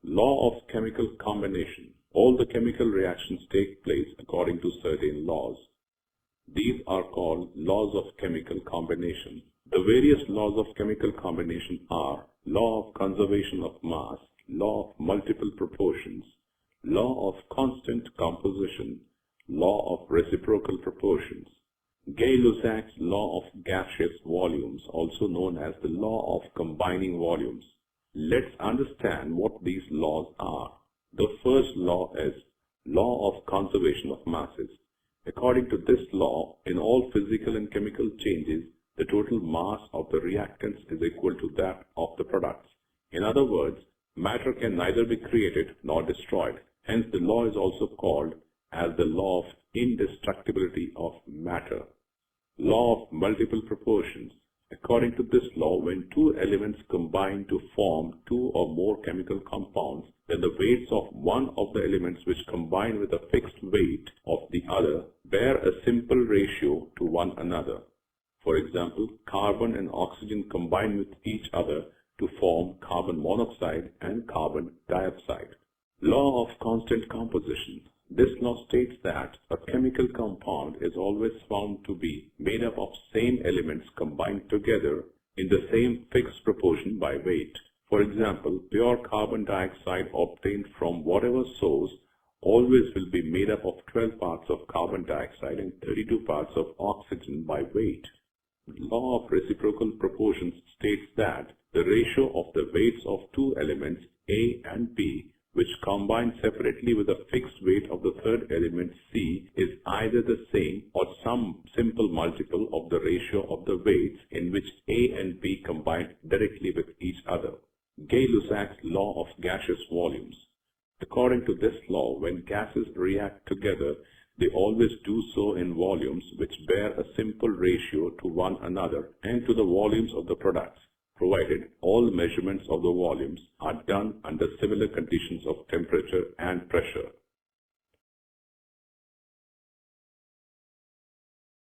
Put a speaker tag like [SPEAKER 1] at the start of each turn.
[SPEAKER 1] Law of chemical combination. All the chemical reactions take place according to certain laws. These are called laws of chemical combination. The various laws of chemical combination are law of conservation of mass, law of multiple proportions, law of constant composition, law of reciprocal proportions. Gay-Lussac's law of gaseous volumes, also known as the law of combining volumes. Let's understand what these laws are. The first law is law of conservation of masses. According to this law, in all physical and chemical changes, the total mass of the reactants is equal to that of the products. In other words, matter can neither be created nor destroyed. Hence, the law is also called as the law of indestructibility of matter. Law of multiple proportions. According to this law, when two elements combine to form two or more chemical compounds, then the weights of one of the elements which combine with a fixed weight of the other bear a simple ratio to one another. For example, carbon and oxygen combine with each other to form carbon monoxide and carbon dioxide. Law of constant composition. This law states that a chemical compound is always found to be made up of same elements combined together in the same fixed proportion by weight. For example, pure carbon dioxide obtained from whatever source always will be made up of 12 parts of carbon dioxide and 32 parts of oxygen by weight. The law of reciprocal proportions states that the ratio of the weights of two elements A and B, which combine separately with a fixed weight of the third element C, is either the same or some simple multiple of the ratio of the weights in which A and B combine directly with each other. Gay-Lussac's law of gaseous volumes. According to this law, when gases react together, they always do so in volumes which bear a simple ratio to one another and to the volumes of the products, provided all the measurements of the volumes are done under similar conditions of temperature and pressure.